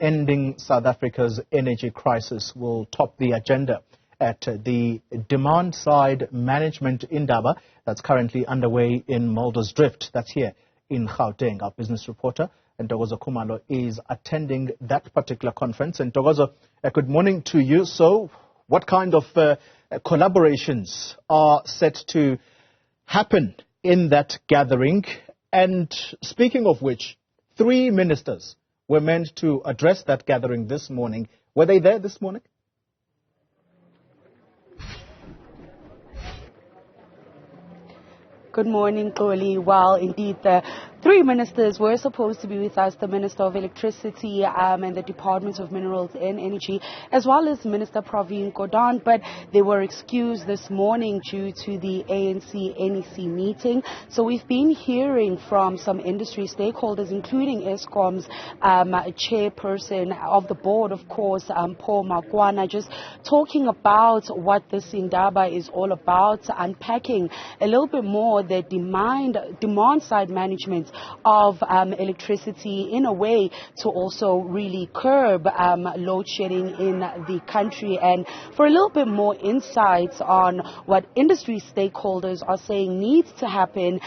ending South Africa's energy crisis will top the agenda at the Demand Side Management Indaba that's currently underway in Muldersdrift. That's here in Gauteng. Our business reporter, Ntokozo Khumalo, is attending that particular conference. And Ntokozo, good morning to you. So what kind of collaborations are set to happen in that gathering? And speaking of which, 3 ministers were meant to address that gathering this morning. Were they there this morning? Good morning, Xoli. Well, indeed, the 3 ministers were supposed to be with us, the Minister of Electricity and the Department of Minerals and Energy, as well as Minister Pravin Gordhan, but they were excused this morning due to the ANC-NEC meeting. So we've been hearing from some industry stakeholders, including Eskom's chairperson of the board, of course, Paul Makwana, just talking about what this Indaba is all about, unpacking a little bit more the demand side management of electricity in a way to also really curb load shedding in the country. And for a little bit more insights on what industry stakeholders are saying needs to happen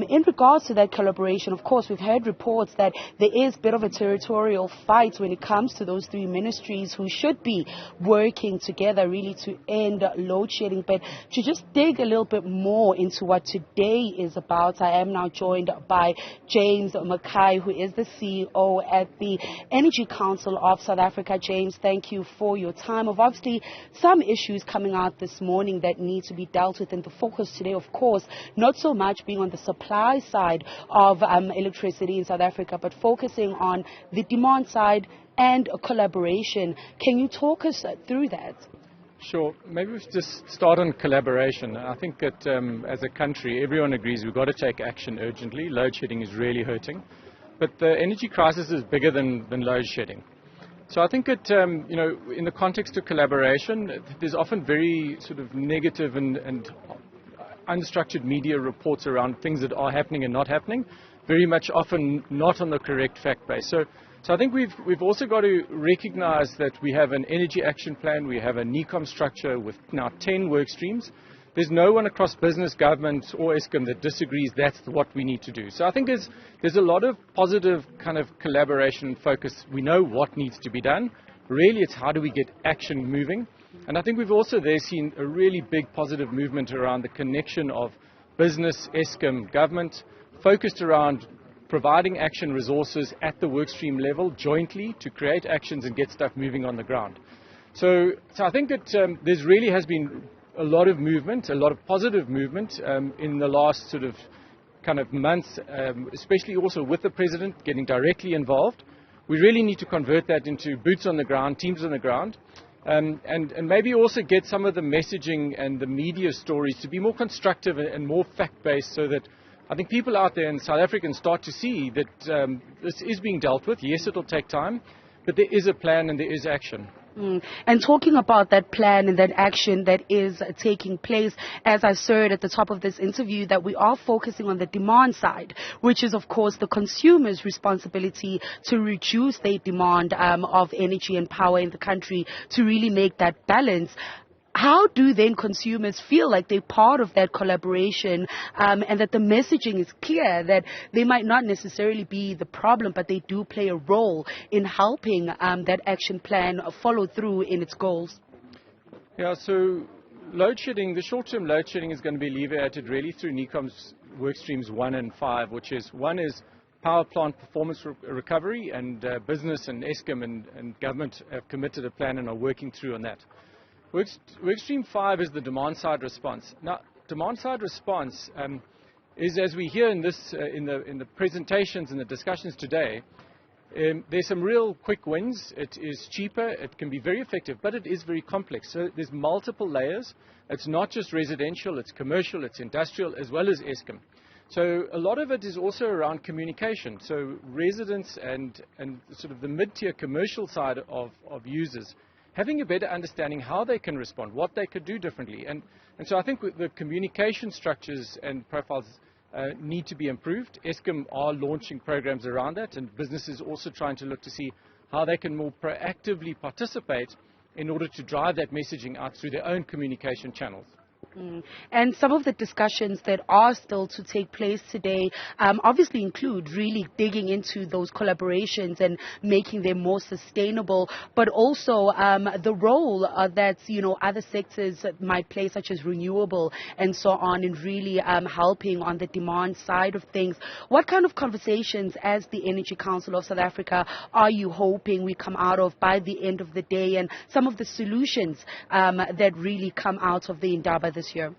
in regards to that collaboration, of course, we've heard reports that there is a bit of a territorial fight when it comes to those 3 ministries who should be working together really to end load shedding. But to just dig a little bit more into what today is about, I am now joined by James Mackay, who is the CEO at the Energy Council of South Africa. James, thank you for your time. Of obviously some issues coming out this morning that need to be dealt with, and the focus today, of course, not so much being on the supply side of electricity in South Africa, but focusing on the demand side and a collaboration. Can you talk us through that? Sure. Maybe we just start on collaboration. I think that as a country, everyone agrees we've got to take action urgently. Load shedding is really hurting. But the energy crisis is bigger than load shedding. So I think that, in the context of collaboration, there's often very sort of negative and unstructured media reports around things that are happening and not happening, very much often not on the correct fact base. So I think we've also got to recognize that we have an energy action plan, we have a NECOM structure with now 10 work streams. There's no one across business, government or Eskom that disagrees that's what we need to do. So I think there's a lot of positive kind of collaboration and focus. We know what needs to be done. Really, it's how do we get action moving. And I think we've also there seen a really big positive movement around the connection of business, Eskom, government, focused around providing action resources at the workstream level jointly to create actions and get stuff moving on the ground. So I think that there's really has been a lot of movement, a lot of positive movement in the last sort of kind of months, especially also with the President getting directly involved. We really need to convert that into boots on the ground, teams on the ground, and maybe also get some of the messaging and the media stories to be more constructive and more fact-based, so that I think people out there in South Africa start to see that this is being dealt with. Yes, it'll take time, but there is a plan and there is action. And talking about that plan and that action that is taking place, as I said at the top of this interview, that we are focusing on the demand side, which is, of course, the consumer's responsibility to reduce their demand of energy and power in the country to really make that balance. How do then consumers feel like they're part of that collaboration and that the messaging is clear that they might not necessarily be the problem, but they do play a role in helping that action plan follow through in its goals? Yeah, so load shedding, the short-term load shedding is going to be alleviated really through NECOM's work streams 1 and 5, which is one is power plant performance recovery, and business and Eskom and government have committed a plan and are working through on that. Workstream 5 is the demand side response. Now, demand side response is, as we hear in this in the presentations and the discussions today, there's some real quick wins. It is cheaper, it can be very effective, but it is very complex. So there's multiple layers. It's not just residential, it's commercial, it's industrial, as well as Eskom. So a lot of it is also around communication. So residents and sort of the mid-tier commercial side of users having a better understanding how they can respond, what they could do differently. And so I think the communication structures and profiles need to be improved. Eskom are launching programs around that, and businesses also trying to look to see how they can more proactively participate in order to drive that messaging out through their own communication channels. And some of the discussions that are still to take place today obviously include really digging into those collaborations and making them more sustainable, but also the role that other sectors might play, such as renewable and so on, in really helping on the demand side of things. What kind of conversations, as the Energy Council of South Africa, are you hoping we come out of by the end of the day, and some of the solutions that really come out of the Indaba this year?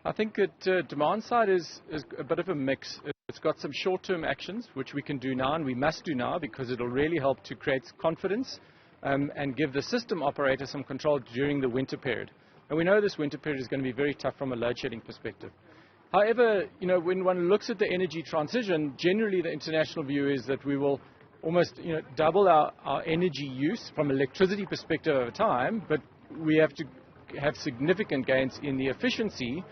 I think that demand side is a bit of a mix. It's got some short-term actions which we can do now and we must do now, because it will really help to create confidence and give the system operator some control during the winter period. And we know this winter period is going to be very tough from a load shedding perspective. However, when one looks at the energy transition, generally the international view is that we will almost double our energy use from electricity perspective over time, but we have to have significant gains in the efficiency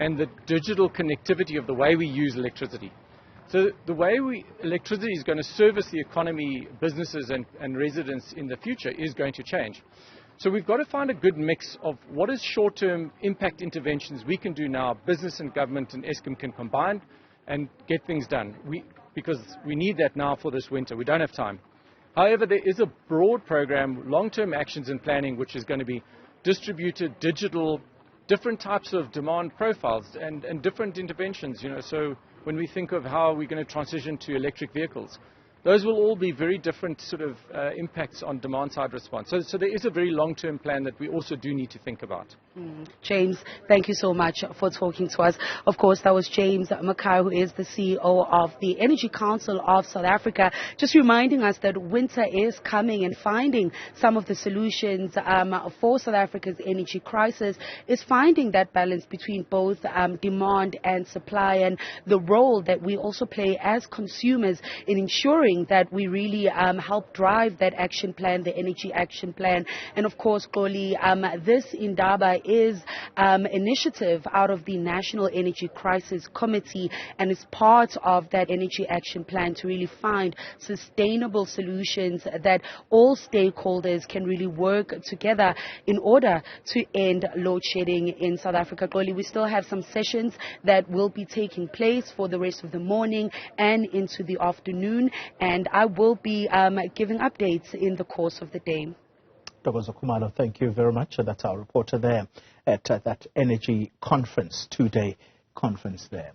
and the digital connectivity of the way we use electricity. So the way electricity is going to service the economy, businesses and residents in the future is going to change. So we've got to find a good mix of what is short-term impact interventions we can do now, business and government and Eskom can combine and get things done. Because we need that now for this winter. We don't have time. However, there is a broad program, long-term actions and planning, which is going to be distributed, digital, different types of demand profiles and different interventions. So when we think of how we're going to transition to electric vehicles, those will all be very different sort of impacts on demand side response. So there is a very long-term plan that we also do need to think about. James, thank you so much for talking to us. Of course, that was James Mackay, who is the CEO of the Energy Council of South Africa, just reminding us that winter is coming, and finding some of the solutions for South Africa's energy crisis is finding that balance between both demand and supply, and the role that we also play as consumers in ensuring that we really help drive that action plan, the energy action plan. And of course, Xoli, this Indaba is initiative out of the National Energy Crisis Committee, and is part of that energy action plan to really find sustainable solutions that all stakeholders can really work together in order to end load shedding in South Africa. Xoli, we still have some sessions that will be taking place for the rest of the morning and into the afternoon, and I will be giving updates in the course of the day. Ntokozo Khumalo, thank you very much. That's our reporter there at that energy conference, two-day conference there.